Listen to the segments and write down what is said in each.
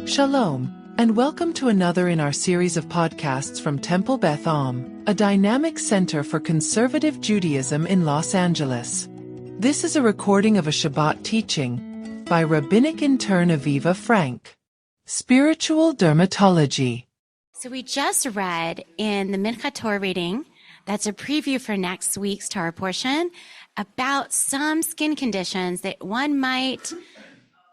Shalom, and welcome to another in our series of podcasts from Temple Beth, a dynamic center for conservative Judaism in Los Angeles. This is a recording of a Shabbat teaching by Rabbinic Intern Aviva Frank. Spiritual Dermatology. So we just read in the Mincha Torah reading, that's a preview for next week's Torah portion, about some skin conditions that one might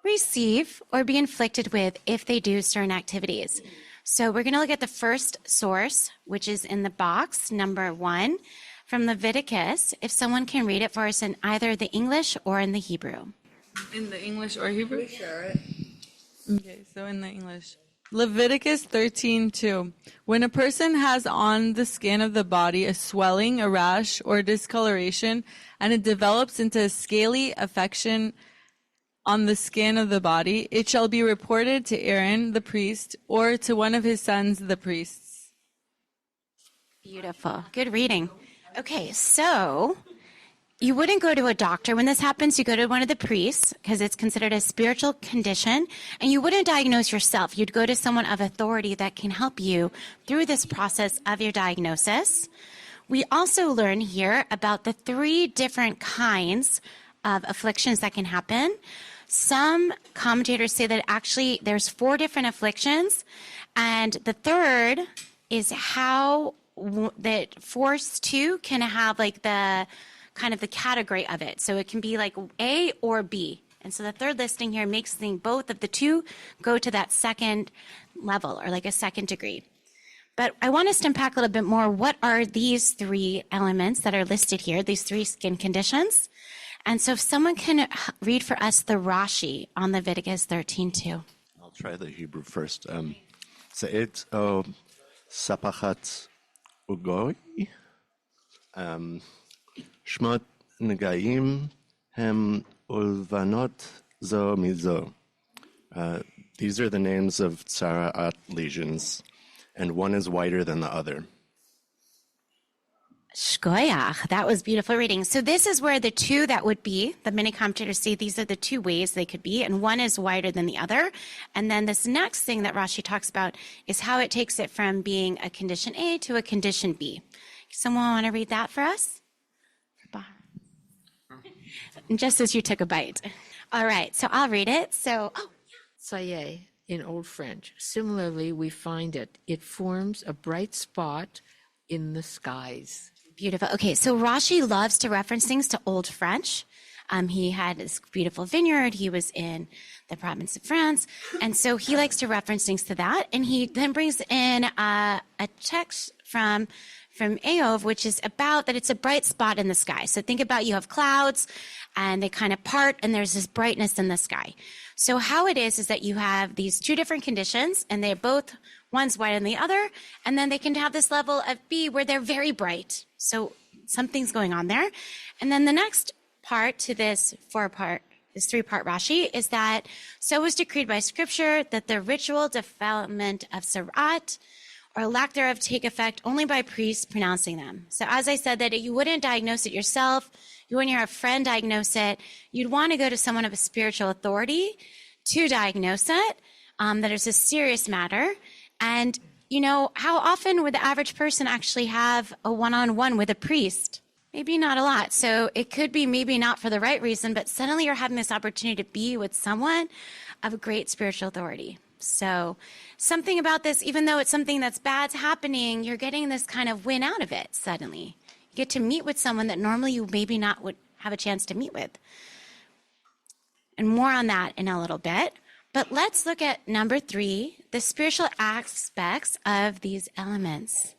receive or be inflicted with if they do certain activities. So we're going to look at the first source, which is in the box, number 1, from Leviticus. If someone can read it for us in either the English or in the Hebrew. In the English or Hebrew? Sure. Okay, so in the English. Leviticus 13:2. When a person has on the skin of the body a swelling, a rash, or discoloration, and it develops into a scaly affection on the skin of the body, it shall be reported to Aaron, the priest, or to one of his sons, the priests. Beautiful. Good reading. Okay, so you wouldn't go to a doctor when this happens. You go to one of the priests because it's considered a spiritual condition, and you wouldn't diagnose yourself. You'd go to someone of authority that can help you through this process of your diagnosis. We also learn here about the 3 different kinds of afflictions that can happen. Some commentators say that actually there's 4 different afflictions, and the third is how that force 2 can have like the kind of the category of it. So it can be like A or B. And so the third listing here makes both of the 2 go to that second level or like a second degree. But I want us to unpack a little bit more. What are these 3 elements that are listed here, these 3 skin conditions? And so if someone can read for us the Rashi on Leviticus 13:2. I'll try the Hebrew first. Se'et o sapachat ugoi, shmot negaim hem ulvanot zo mizo. These are the names of tzara'at lesions, and one is whiter than the other. Shkoyach. That was beautiful reading. So this is where the 2 that would be, the many commentators say these are the 2 ways they could be, and one is wider than the other. And then this next thing that Rashi talks about is how it takes it from being a condition A to a condition B. Someone want to read that for us? Just as you took a bite. All right, so I'll read it. Saye in Old French. Similarly, we find it forms a bright spot in the skies. Beautiful. Okay, so Rashi loves to reference things to Old French. He had this beautiful vineyard. He was in the province of France. And so he likes to reference things to that. And he then brings in a text from Eov, which is about that it's a bright spot in the sky. So think about you have clouds and they kind of part and there's this brightness in the sky. So how it is that you have these 2 different conditions and they're both, one's whiter than the other, and then they can have this level of B where they're very bright. So something's going on there. And then the next part to this 3-part Rashi is that so was decreed by scripture that the ritual development of Sarat or lack thereof take effect only by priests pronouncing them. So as I said, that you wouldn't diagnose it yourself, you wouldn't have a friend diagnose it, you'd want to go to someone of a spiritual authority to diagnose it, that it's a serious matter. And, how often would the average person actually have a one-on-one with a priest? Maybe not a lot. So it could be maybe not for the right reason, but suddenly you're having this opportunity to be with someone of great spiritual authority. So something about this, even though it's something that's bad's happening, you're getting this kind of win out of it suddenly. You get to meet with someone that normally you maybe not would have a chance to meet with. And more on that in a little bit. But let's look at number 3, the spiritual aspects of these elements.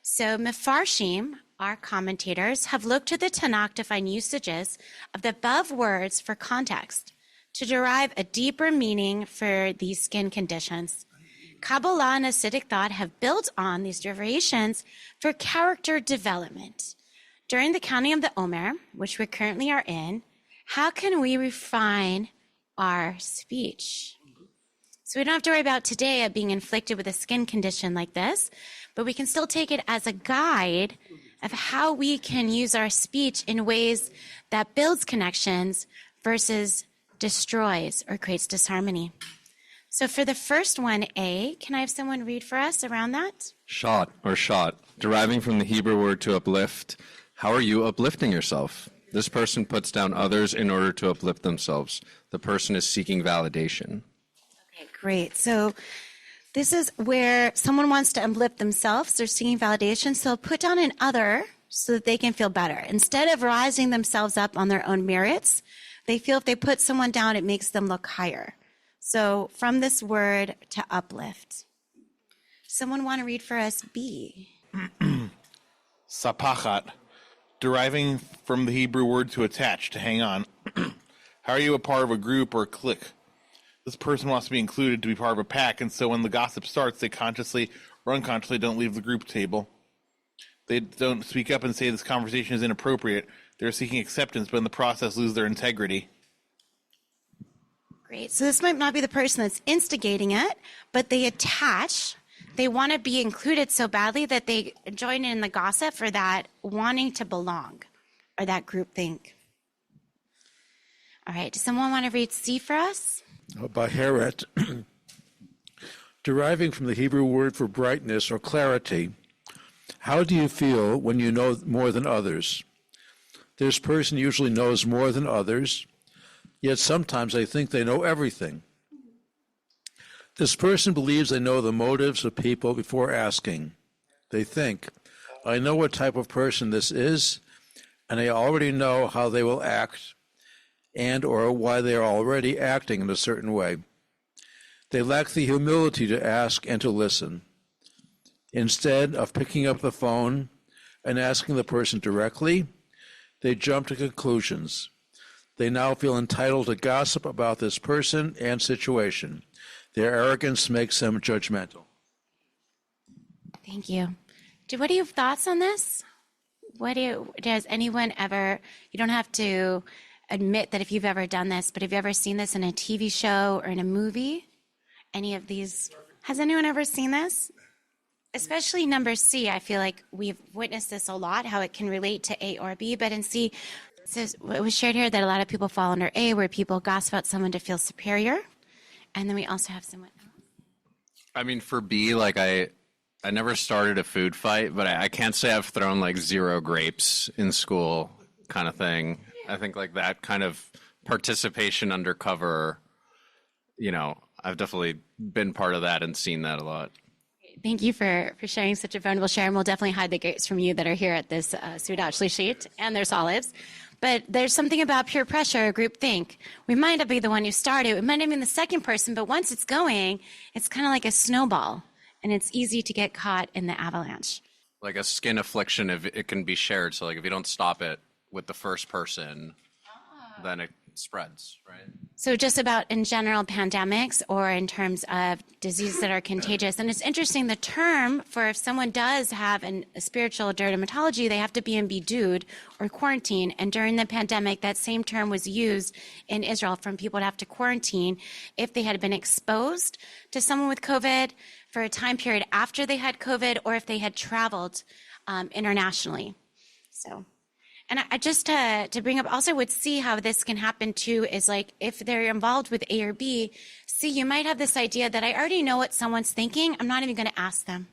So Mefarshim, our commentators, have looked to the Tanakh to find usages of the above words for context to derive a deeper meaning for these skin conditions. Kabbalah and Hasidic thought have built on these derivations for character development. During the counting of the Omer, which we currently are in, how can we refine our speech? So we don't have to worry about today of being inflicted with a skin condition like this, but we can still take it as a guide of how we can use our speech in ways that builds connections versus destroys or creates disharmony. So for the first one, A, can I have someone read for us around that? Shot or shot, deriving from the Hebrew word to uplift. How are you uplifting yourself? This person puts down others in order to uplift themselves. The person is seeking validation. Okay, great. So this is where someone wants to uplift themselves. They're seeking validation. So put down an other so that they can feel better. Instead of rising themselves up on their own merits, they feel if they put someone down, it makes them look higher. So from this word to uplift. Someone want to read for us B? Sapachat, deriving from the Hebrew word to attach, to hang on. How are you a part of a group or a clique? This person wants to be included, to be part of a pack, and so when the gossip starts, they consciously or unconsciously don't leave the group table. They don't speak up and say this conversation is inappropriate. They're seeking acceptance, but in the process lose their integrity. Great. So this might not be the person that's instigating it, but they attach. They want to be included so badly that they join in the gossip for that wanting to belong or that group think. All right. Does someone want to read C for us? Baheret, deriving from the Hebrew word for brightness or clarity. How do you feel when you know more than others? This person usually knows more than others, yet sometimes they think they know everything. This person believes they know the motives of people before asking. They think, I know what type of person this is, and I already know how they will act and or why they are already acting in a certain way. They lack the humility to ask and to listen. Instead of picking up the phone and asking the person directly, they jump to conclusions. They now feel entitled to gossip about this person and situation. Their arrogance makes them judgmental. Thank you. What do you have thoughts on this? Does anyone ever, you don't have to admit that if you've ever done this, but have you ever seen this in a TV show or in a movie? Any of these? Has anyone ever seen this? Especially number C, I feel like we've witnessed this a lot, how it can relate to A or B, but in C, it says, it was shared here that a lot of people fall under A, where people gossip about someone to feel superior. And then we also have someone else. I mean, for B, like I never started a food fight, but I can't say I've thrown like 0 grapes in school kind of thing. I think like that kind of participation undercover, I've definitely been part of that and seen that a lot. Thank you for sharing such a vulnerable share, and we'll definitely hide the grapes from you that are here at this Sudat Shlishit, and there's olives. But there's something about peer pressure or group think. We might not be the one who started. We might not be the second person, but once it's going, it's kind of like a snowball, and it's easy to get caught in the avalanche. Like a skin affliction, if it can be shared. So like if you don't stop it with the first person, then it spreads, right? So just about in general pandemics or in terms of diseases that are contagious. And it's interesting, the term for if someone does have a spiritual dermatology, they have to be in bidud or quarantine. And during the pandemic, that same term was used in Israel from people to have to quarantine if they had been exposed to someone with COVID for a time period after they had COVID or if they had traveled internationally. So. And I just to bring up also with C, how this can happen too, is like if they're involved with A or B, C, you might have this idea that I already know what someone's thinking. I'm not even going to ask them.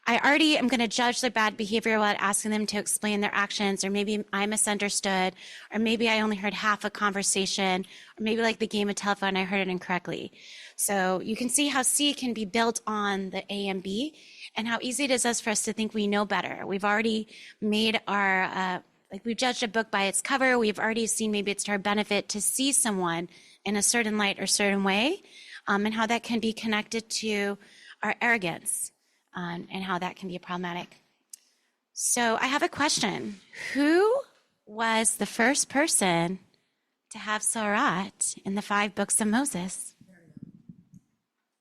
I already am going to judge their bad behavior without asking them to explain their actions, or maybe I misunderstood, or maybe I only heard half a conversation, or maybe like the game of telephone, I heard it incorrectly. So you can see how C can be built on the A and B, and how easy it is for us to think we know better. We've already made our we've judged a book by its cover. We've already seen maybe it's to our benefit to see someone in a certain light or certain way, and how that can be connected to our arrogance, and how that can be problematic. So I have a question. Who was the first person to have Sorat in the 5 books of Moses?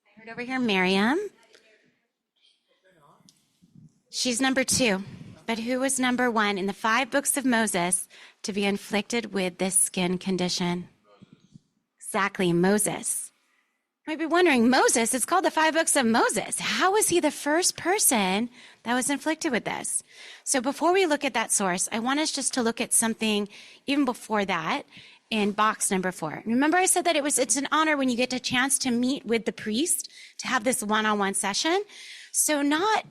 I heard over here Miriam. She's number 2. But who was number 1 in the 5 books of Moses to be inflicted with this skin condition? Exactly, Moses. You might be wondering, Moses, it's called the 5 books of Moses. How was he the first person that was inflicted with this? So before we look at that source, I want us just to look at something even before that, in box number 4. Remember I said that it's an honor when you get a chance to meet with the priest, to have this one-on-one session. So not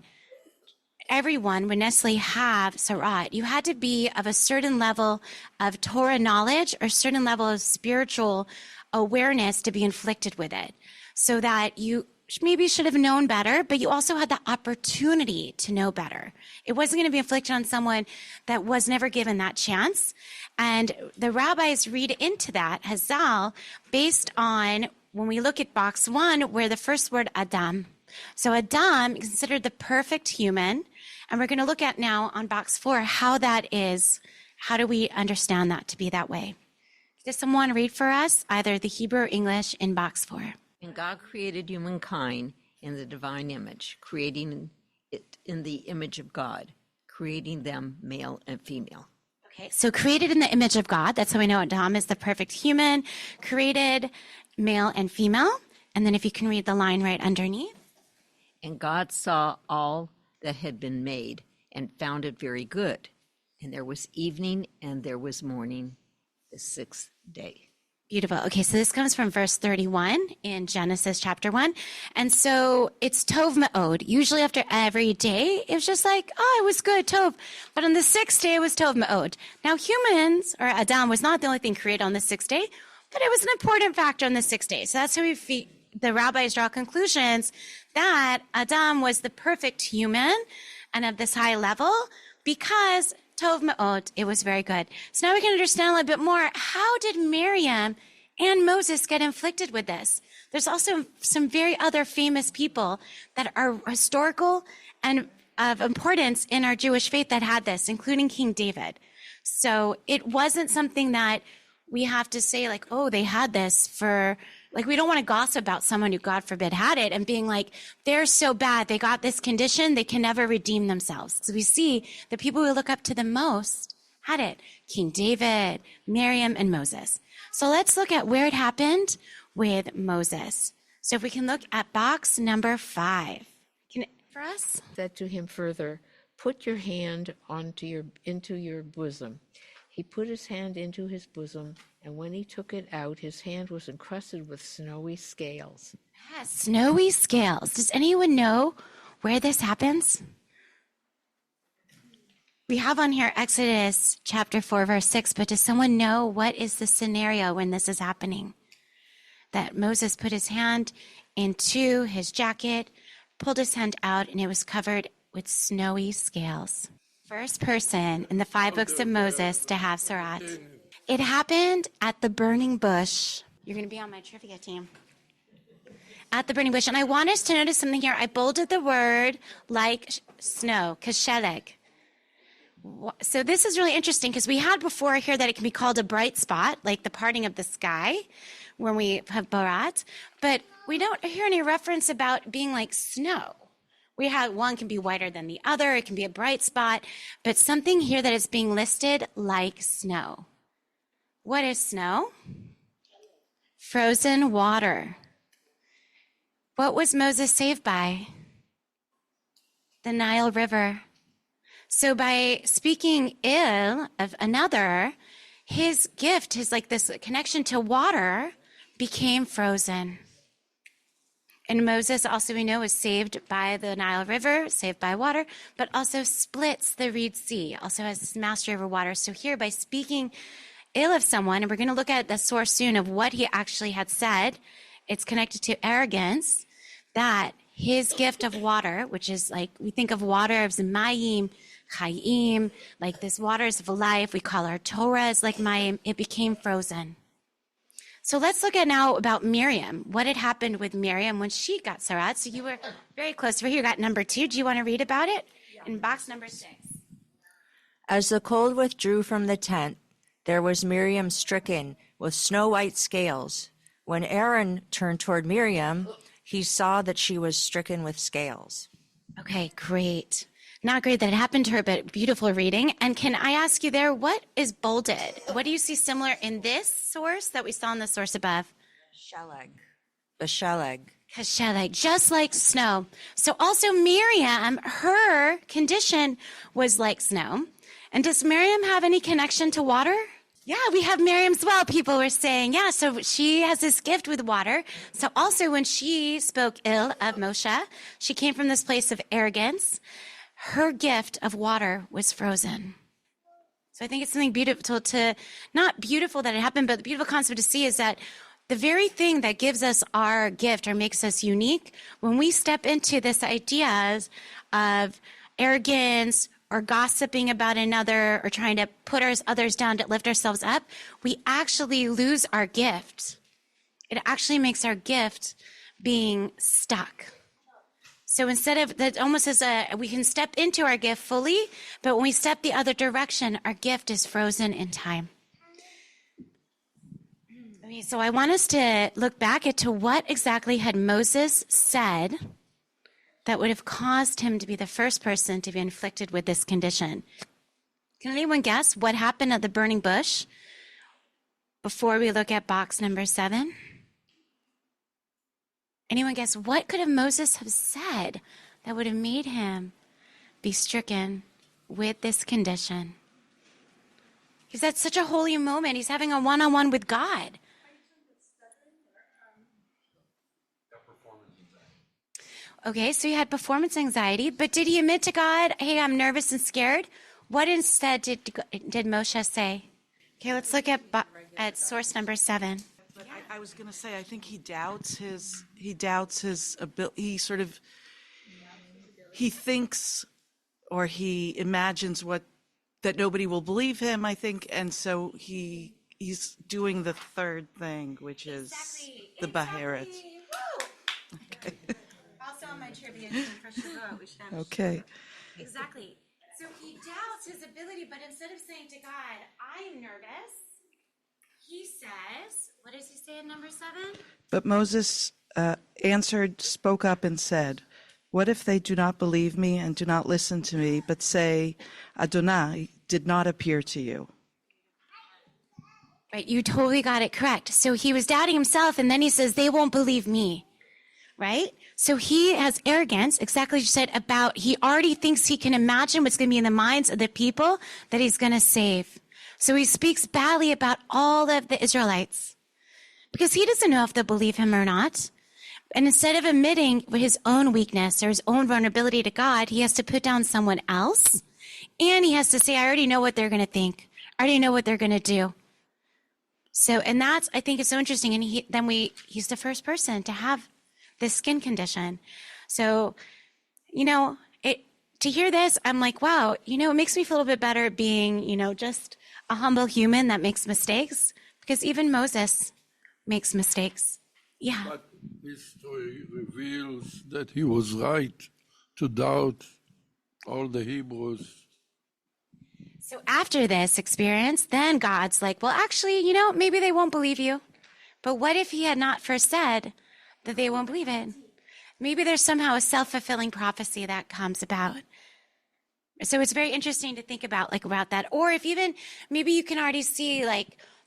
everyone would necessarily have sarat. You had to be of a certain level of Torah knowledge or a certain level of spiritual awareness to be inflicted with it, so that you maybe should have known better, but you also had the opportunity to know better. It wasn't going to be inflicted on someone that was never given that chance. And the rabbis read into that, Hazal, based on when we look at box 1, where the first word Adam. So Adam is considered the perfect human. And we're going to look at now on box 4 how that is. How do we understand that to be that way? Does someone read for us either the Hebrew or English in box 4? And God created humankind in the divine image, creating it in the image of God, creating them male and female. Okay, so created in the image of God. That's how we know Adam is the perfect human, created male and female. And then if you can read the line right underneath. And God saw all that had been made and found it very good. And there was evening and there was morning, the 6th day. Beautiful. Okay, so this comes from verse 31 in Genesis chapter 1. And so it's Tov Me'od. Usually after every day, it was just like, oh, it was good, Tov. But on the 6th day, it was Tov Me'od. Now humans, or Adam, was not the only thing created on the 6th day, but it was an important factor on the 6th day. So that's how the rabbis draw conclusions that Adam was the perfect human and of this high level because Tov Me'od, it was very good. So now we can understand a little bit more. How did Miriam and Moses get inflicted with this? There's also some very other famous people that are historical and of importance in our Jewish faith that had this, including King David. So it wasn't something that we have to say like, oh, they had this for, like, we don't want to gossip about someone who, God forbid, had it and being like, they're so bad, they got this condition, they can never redeem themselves. So we see the people we look up to the most had it. King David, Miriam, and Moses. So let's look at where it happened with Moses. So if we can look at box number 5. For us? Said to him further, put your hand into your bosom. He put his hand into his bosom, and when he took it out, his hand was encrusted with snowy scales. Yes, snowy scales. Does anyone know where this happens? We have on here Exodus chapter 4, verse 6, but does someone know what is the scenario when this is happening? That Moses put his hand into his jacket, pulled his hand out, and it was covered with snowy scales. First person in the 5 books of Moses to have Sarat. It happened at the burning bush. You're going to be on my trivia team. At the burning bush. And I want us to notice something here. I bolded the word like snow, kasheleg. So this is really interesting because we had before here that it can be called a bright spot, like the parting of the sky when we have Barat. But we don't hear any reference about being like snow. We have one can be whiter than the other. It can be a bright spot, but something here that is being listed like snow. What is snow? Frozen water. What was Moses saved by? The Nile River. So by speaking ill of another, his gift, his like this connection to water became frozen. And Moses also, we know, was saved by the Nile River, saved by water, but also splits the Reed Sea, also has this mastery over water. So here, by speaking ill of someone, and we're going to look at the source soon of what he actually had said, it's connected to arrogance, that his gift of water, which is like, we think of water as mayim, chayim, like this waters of life. We call our Torah as like mayim. It became frozen. So let's look at now about Miriam. What had happened with Miriam when she got Sarat? So you were very close. Over here, you got number 2. Do you want to read about it? In box number 6. As the cold withdrew from the tent, there was Miriam stricken with snow-white scales. When Aaron turned toward Miriam, he saw that she was stricken with scales. Okay, great. Not great that it happened to her, but beautiful reading. And can I ask you there, what is bolded? What do you see similar in this source that we saw in the source above? Sheleg. The sheleg. Kasheleg, just like snow. So also Miriam, her condition was like snow. And does Miriam have any connection to water? Yeah, we have Miriam as well. People were saying, yeah, so she has this gift with water. So also when she spoke ill of Moshe, she came from this place of arrogance. Her gift of water was frozen. So I think it's something beautiful not beautiful that it happened, but the beautiful concept to see is that the very thing that gives us our gift or makes us unique, when we step into this ideas of arrogance or gossiping about another or trying to put others down to lift ourselves up, we actually lose our gift. It actually makes our gift being stuck. So instead of that, almost as we can step into our gift fully, but when we step the other direction, our gift is frozen in time. Okay, so I want us to look back at to what exactly had Moses said that would have caused him to be the first person to be inflicted with this condition. Can anyone guess what happened at the burning bush before we look at box number 7? Anyone guess what could have Moses have said that would have made him be stricken with this condition? Because that's such a holy moment. He's having a one-on-one with God. Okay, so he had performance anxiety, but did he admit to God, hey, I'm nervous and scared? What instead did Moshe say? Okay, let's look at source number 7. But I was going to say, I think he doubts his ability. He thinks or he imagines that nobody will believe him, I think. And so he's doing the third thing, which is the Baharet. Okay. Also on my trivia team for Shabbat. Okay. Exactly. So he doubts his ability, but instead of saying to God, I'm nervous, he says, what does he say in number 7? But Moses spoke up and said, what if they do not believe me and do not listen to me, but say, Adonai did not appear to you? Right, you totally got it correct. So he was doubting himself, and then he says, they won't believe me. Right? So he has arrogance, exactly as you said, he already thinks he can imagine what's going to be in the minds of the people that he's going to save. So he speaks badly about all of the Israelites because he doesn't know if they'll believe him or not. And instead of admitting his own weakness or his own vulnerability to God, he has to put down someone else. And he has to say, I already know what they're going to think. I already know what they're going to do. So, and that's, I think it's so interesting. And he's the first person to have this skin condition. So, to hear this, I'm like, wow, it makes me feel a little bit better being, just a humble human that makes mistakes, because even Moses makes mistakes. Yeah. But this story reveals that he was right to doubt all the Hebrews. So after this experience, then God's like, well, actually, maybe they won't believe you. But what if he had not first said that they won't believe it? Maybe there's somehow a self-fulfilling prophecy that comes about. So it's very interesting to think about that. Or if even maybe you can already see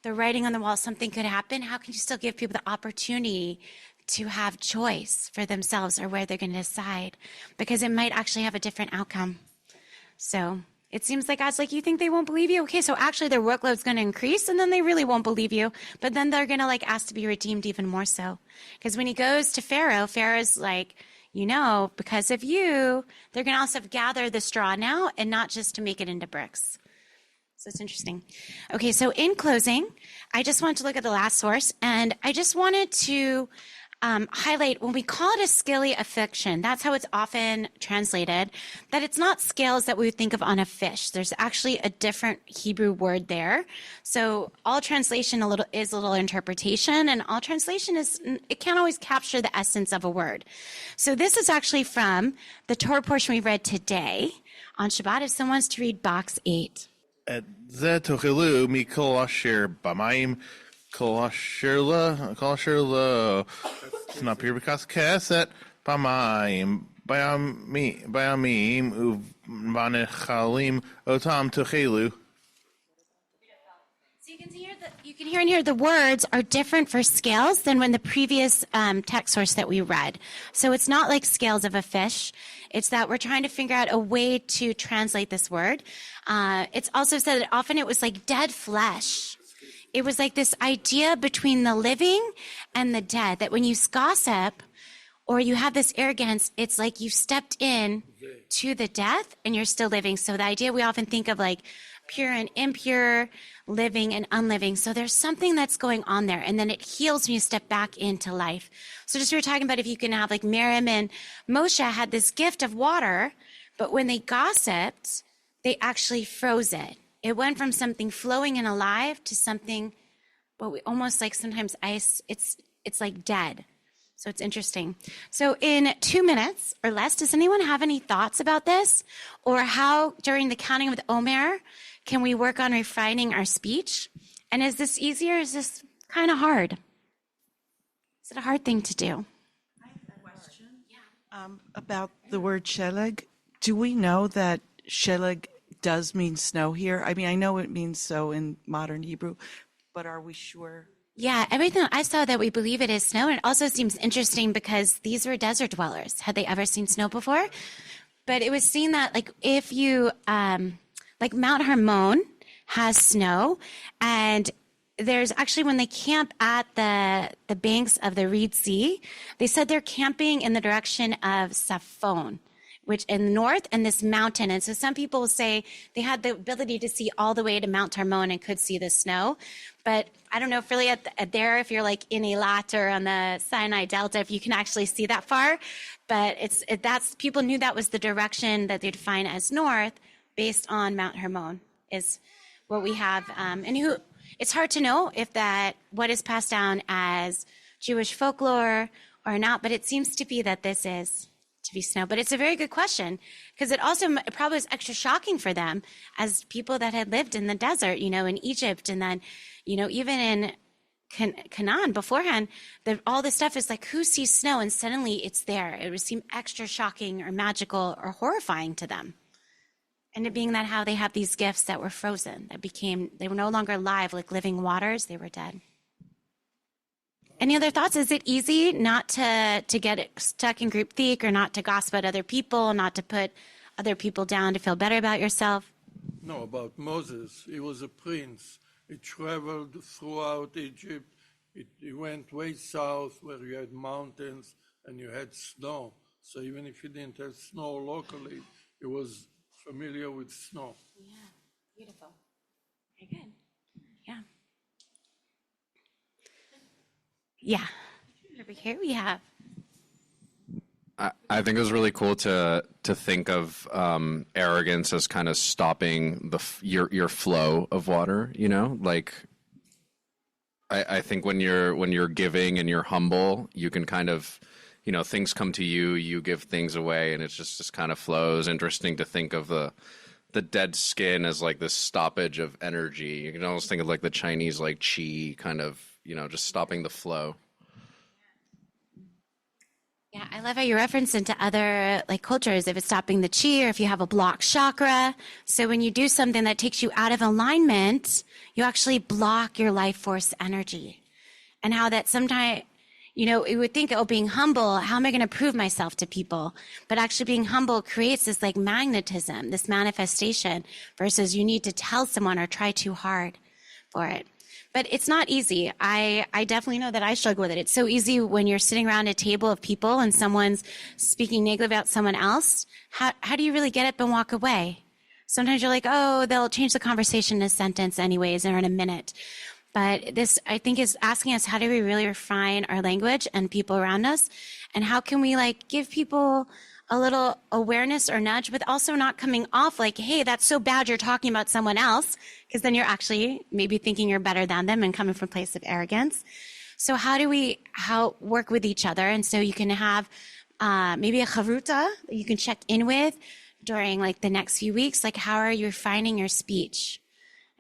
the writing on the wall, something could happen. How can you still give people the opportunity to have choice for themselves or where they're going to decide? Because it might actually have a different outcome. So it seems like God's like, you think they won't believe you? Okay, so actually their workload's going to increase and then they really won't believe you. But then they're going to ask to be redeemed even more so. Because when he goes to Pharaoh, Pharaoh's like, because of you, they're going to also gather the straw now and not just to make it into bricks. So it's interesting. Okay, so in closing, I just wanted to look at the last source, and I just wanted to highlight when we call it a scaly affliction, that's how it's often translated, that it's not scales that we would think of on a fish. There's actually a different Hebrew word there. So all translation is a little interpretation, and all translation it can't always capture the essence of a word. So this is actually from the Torah portion we read today on Shabbat. If someone wants to read box 8. את זה תאכלו מכל אשר במים, כל אשר לא סנפיר בכסת במים, בימים ובנחלים אותם תאכלו. You can hear in here the words are different for scales than when the previous text source that we read. So it's not like scales of a fish. It's that we're trying to figure out a way to translate this word. It's also said that often it was like dead flesh it was like this idea between the living and the dead, that when you gossip or you have this arrogance, it's like you've stepped in to the death and you're still living. So the idea, we often think of like pure and impure, living and unliving. So there's something that's going on there. And then it heals when you step back into life. So just we were talking about if you can have like Miriam and Moshe had this gift of water, but when they gossiped, they actually froze it. It went from something flowing and alive to something, what we almost like sometimes ice, it's like dead. So it's interesting. So in 2 minutes or less, does anyone have any thoughts about this? Or how during the counting of the Omer, can we work on refining our speech? And is this easy or is this kind of hard? Is it a hard thing to do? I have a question about the word sheleg. Do we know that sheleg does mean snow here? I mean, I know it means so in modern Hebrew, but are we sure? Yeah, everything I saw that we believe it is snow. And it also seems interesting because these were desert dwellers. Had they ever seen snow before? But it was seen that like if you, like Mount Hermon has snow, and there's actually when they camp at the banks of the Reed Sea, they said they're camping in the direction of Saffon, which in the north, and this mountain. And so some people say they had the ability to see all the way to Mount Hermon and could see the snow. But I don't know if really there, if you're like in Eilat or on the Sinai Delta, if you can actually see that far. But that's people knew that was the direction that they define as north based on Mount Hermon is what we have. It's hard to know if what is passed down as Jewish folklore or not, but it seems to be that this is to be snow. But it's a very good question because it probably was extra shocking for them as people that had lived in the desert, in Egypt. And then, even in Canaan beforehand, all this stuff is like, who sees snow? And suddenly it's there. It would seem extra shocking or magical or horrifying to them. And it being that how they have these gifts that were frozen, they were no longer alive like living waters, they were dead. Any other thoughts? Is it easy not to get stuck in groupthink or not to gossip about other people, not to put other people down to feel better about yourself? No, about Moses. He was a prince. He traveled throughout Egypt. He went way south where you had mountains and you had snow. So even if you didn't have snow locally, he was familiar with snow. Yeah, beautiful. Very good. Yeah. Yeah. Over here we have. I think it was really cool to think of arrogance as kind of stopping your flow of water. Like I think when you're giving and you're humble, you can kind of, things come to you, you give things away, and it just kind of flows. Interesting to think of the dead skin as like this stoppage of energy. You can almost think of like the Chinese like qi kind of, just stopping the flow. Yeah, I love how you reference into other like cultures, if it's stopping the chi or if you have a blocked chakra. So when you do something that takes you out of alignment, you actually block your life force energy. And how that sometimes, you would think, being humble, how am I going to prove myself to people? But actually being humble creates this like magnetism, this manifestation, versus you need to tell someone or try too hard for it. But it's not easy. I definitely know that I struggle with it. It's so easy when you're sitting around a table of people and someone's speaking negative about someone else. How do you really get up and walk away? Sometimes you're like, oh, they'll change the conversation in a sentence anyways or in a minute. But this, I think, is asking us, how do we really refine our language and people around us? And how can we like give people a little awareness or nudge, but also not coming off like, hey, that's so bad you're talking about someone else, because then you're actually maybe thinking you're better than them and coming from a place of arrogance. So how do we work with each other? And so you can have maybe a charuta that you can check in with during like the next few weeks, like how are you refining your speech?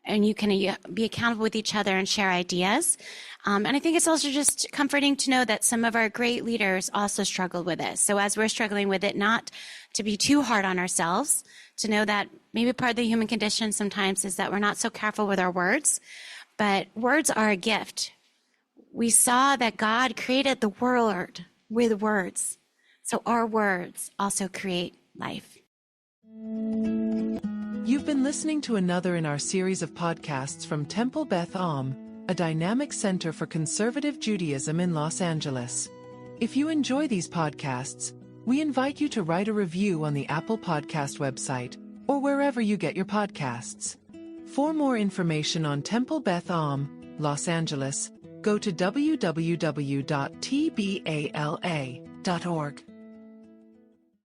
And you can be accountable with each other and share ideas. And I think it's also just comforting to know that some of our great leaders also struggled with it. So as we're struggling with it, not to be too hard on ourselves, to know that maybe part of the human condition sometimes is that we're not so careful with our words, but words are a gift. We saw that God created the world with words. So our words also create life. You've been listening to another in our series of podcasts from Temple Beth Am. a dynamic center for conservative Judaism in Los Angeles. If you enjoy these podcasts, we invite you to write a review on the Apple Podcast website or wherever you get your podcasts. For more information on Temple Beth Am, Los Angeles, go to www.tbala.org.